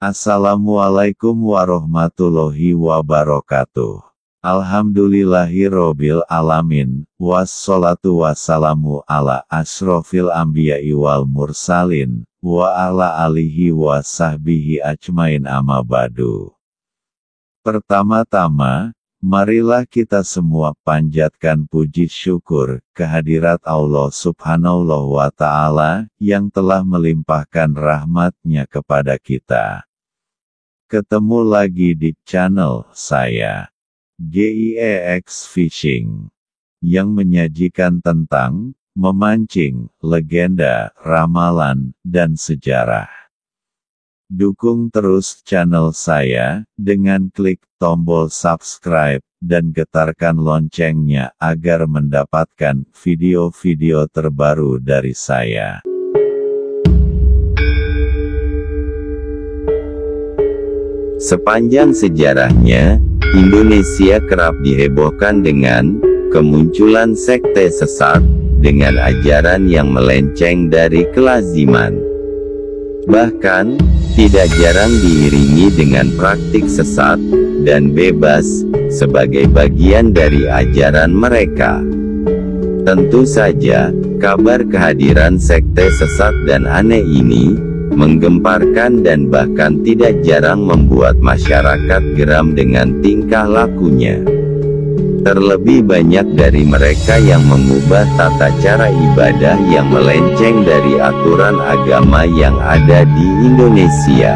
Assalamualaikum warahmatullahi wabarakatuh. Alhamdulillahirobbil alamin, wassalatu wassalamu ala asrofil anbiya'i wal mursalin, wa ala alihi wa sahbihi ajmain amma ba'du. Pertama-tama, marilah kita semua panjatkan puji syukur kehadirat Allah Subhanahu wa Ta'ala yang telah melimpahkan rahmat-Nya kepada kita. Ketemu lagi di channel saya, GIEX Fishing, yang menyajikan tentang memancing, legenda, ramalan, dan sejarah. Dukung terus channel saya dengan klik tombol subscribe dan getarkan loncengnya agar mendapatkan video-video terbaru dari saya. Sepanjang sejarahnya, Indonesia kerap dihebohkan dengan kemunculan sekte sesat dengan ajaran yang melenceng dari kelaziman. Bahkan, tidak jarang diiringi dengan praktik sesat dan bebas sebagai bagian dari ajaran mereka. Tentu saja, kabar kehadiran sekte sesat dan aneh ini menggemparkan dan bahkan tidak jarang membuat masyarakat geram dengan tingkah lakunya. Terlebih banyak dari mereka yang mengubah tata cara ibadah yang melenceng dari aturan agama yang ada di Indonesia.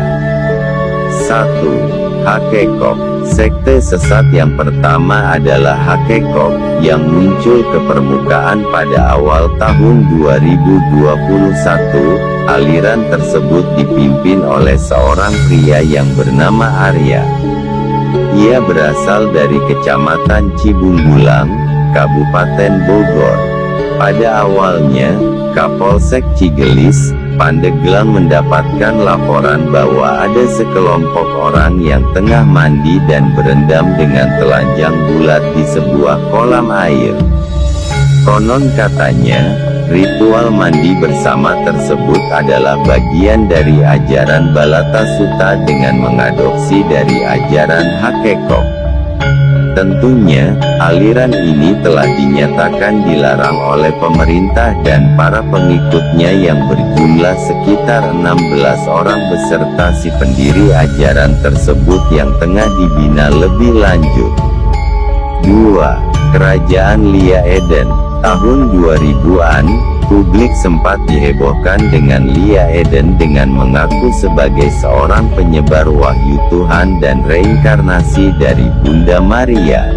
1. Hakekok. Sekte sesat yang pertama adalah Hakekok, yang muncul ke permukaan pada awal tahun 2021. Aliran tersebut dipimpin oleh seorang pria yang bernama Arya. Ia berasal dari Kecamatan Cibunggulang, Kabupaten Bogor. Pada awalnya, Kapolsek Cigelis, Pandeglang mendapatkan laporan bahwa ada sekelompok orang yang tengah mandi dan berendam dengan telanjang bulat di sebuah kolam air. Konon katanya, ritual mandi bersama tersebut adalah bagian dari ajaran Balatasuta dengan mengadopsi dari ajaran Hakekok. Tentunya, aliran ini telah dinyatakan dilarang oleh pemerintah dan para pengikutnya yang berjumlah sekitar 16 orang beserta si pendiri ajaran tersebut yang tengah dibina lebih lanjut. 2. Kerajaan Lia Eden. Tahun 2000-an, publik sempat dihebohkan dengan Lia Eden dengan mengaku sebagai seorang penyebar wahyu Tuhan dan reinkarnasi dari Bunda Maria.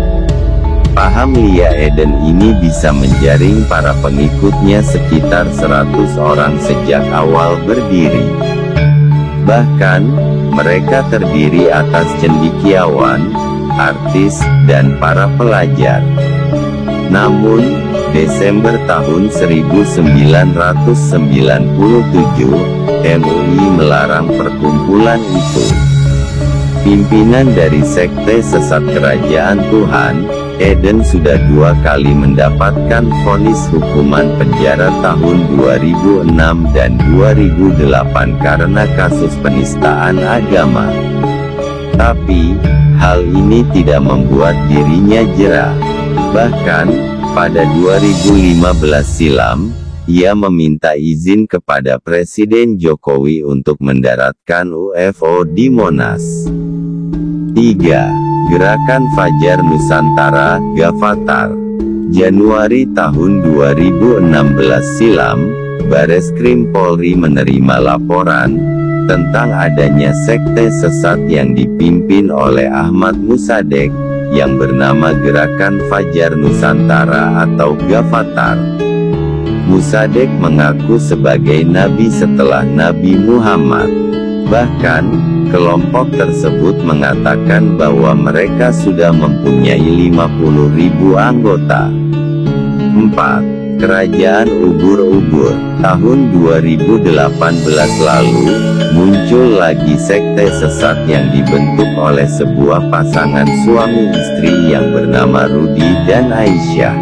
Paham Lia Eden ini bisa menjaring para pengikutnya sekitar 100 orang sejak awal berdiri. Bahkan, mereka terdiri atas cendekiawan, artis, dan para pelajar. Namun, Desember tahun 1997, MUI melarang perkumpulan itu. Pimpinan dari sekte sesat Kerajaan Tuhan, Eden sudah 2 kali mendapatkan vonis hukuman penjara tahun 2006 dan 2008 karena kasus penistaan agama. Tapi, hal ini tidak membuat dirinya jera. Bahkan, pada 2015 silam, ia meminta izin kepada Presiden Jokowi untuk mendaratkan UFO di Monas. 3. Gerakan Fajar Nusantara, Gavatar. Januari tahun 2016 silam, Bareskrim Polri menerima laporan tentang adanya sekte sesat yang dipimpin oleh Ahmad Musadek, yang bernama Gerakan Fajar Nusantara atau Gavatar. Musadek mengaku sebagai nabi setelah Nabi Muhammad. Bahkan, kelompok tersebut mengatakan bahwa mereka sudah mempunyai 50.000 anggota. 4. Kerajaan Ubur-Ubur. Tahun 2018 lalu, muncul lagi sekte sesat yang dibentuk oleh sebuah pasangan suami istri yang bernama Rudi dan Aisyah.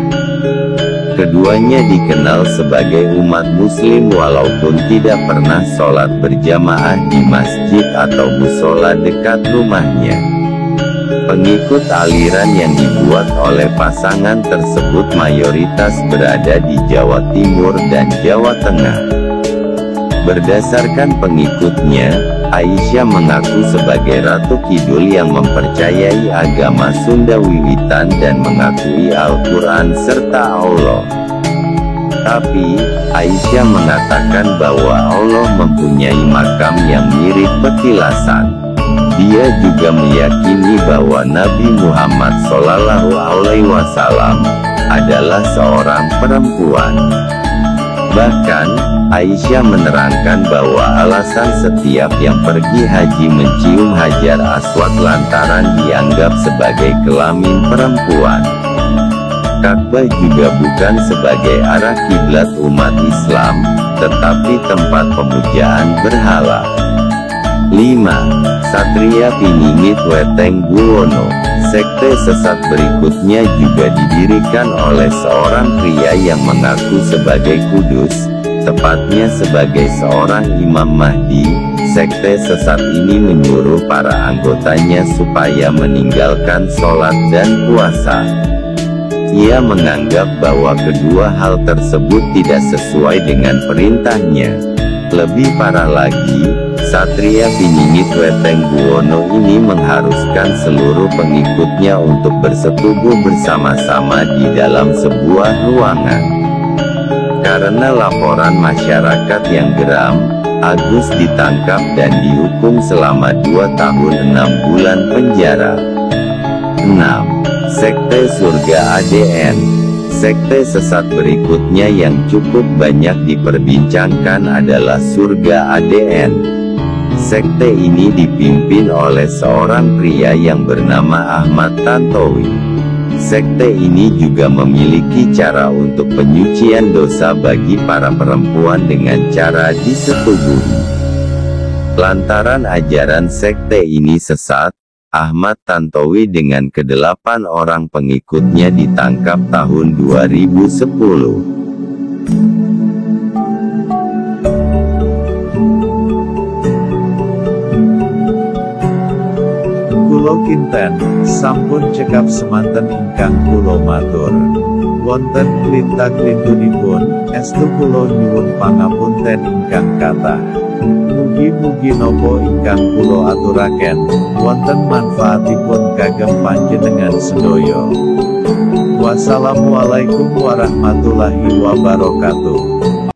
Keduanya dikenal sebagai umat muslim walaupun tidak pernah sholat berjamaah di masjid atau musola dekat rumahnya. Pengikut aliran yang dibuat oleh pasangan tersebut mayoritas berada di Jawa Timur dan Jawa Tengah. Berdasarkan pengikutnya, Aisyah mengaku sebagai Ratu Kidul yang mempercayai agama Sunda wiwitan dan mengakui Al-Quran serta Allah. Tapi, Aisyah mengatakan bahwa Allah mempunyai makam yang mirip petilasan. Dia juga meyakini bahwa Nabi Muhammad SAW adalah seorang perempuan. Bahkan, Aisyah menerangkan bahwa alasan setiap yang pergi haji mencium Hajar Aswad lantaran dianggap sebagai kelamin perempuan. Ka'bah juga bukan sebagai arah kiblat umat Islam, tetapi tempat pemujaan berhala. 5. Satria Piningit Weteng Buwono. Sekte sesat berikutnya juga didirikan oleh seorang pria yang mengaku sebagai kudus, tepatnya sebagai seorang Imam Mahdi. Sekte sesat ini menyuruh para anggotanya supaya meninggalkan sholat dan puasa. Ia menganggap bahwa kedua hal tersebut tidak sesuai dengan perintahnya. Lebih parah lagi, Satria Piningit Weteng Buwono ini mengharuskan seluruh pengikutnya untuk bersetubuh bersama-sama di dalam sebuah ruangan. Karena laporan masyarakat yang geram, Agus ditangkap dan dihukum selama 2 tahun 6 bulan penjara. 6. Sekte Surga ADN. Sekte sesat berikutnya yang cukup banyak diperbincangkan adalah Surga ADN. Sekte ini dipimpin oleh seorang pria yang bernama Ahmad Tantowi. Sekte ini juga memiliki cara untuk penyucian dosa bagi para perempuan dengan cara disetubuhi. Lantaran ajaran sekte ini sesat, Ahmad Tantowi dengan ke-8 orang pengikutnya ditangkap tahun 2010. Kulo kinten, sampun cekap semanten ingkang kulo matur. Wonten klinta-klintunipun, estu kulo nyuwun pangapunten ingkang kathah. Mugi-mugi nopo ingkang kulo aturaken, wonten manfaatipun kagem panjenengan sedaya. Wassalamualaikum warahmatullahi wabarakatuh.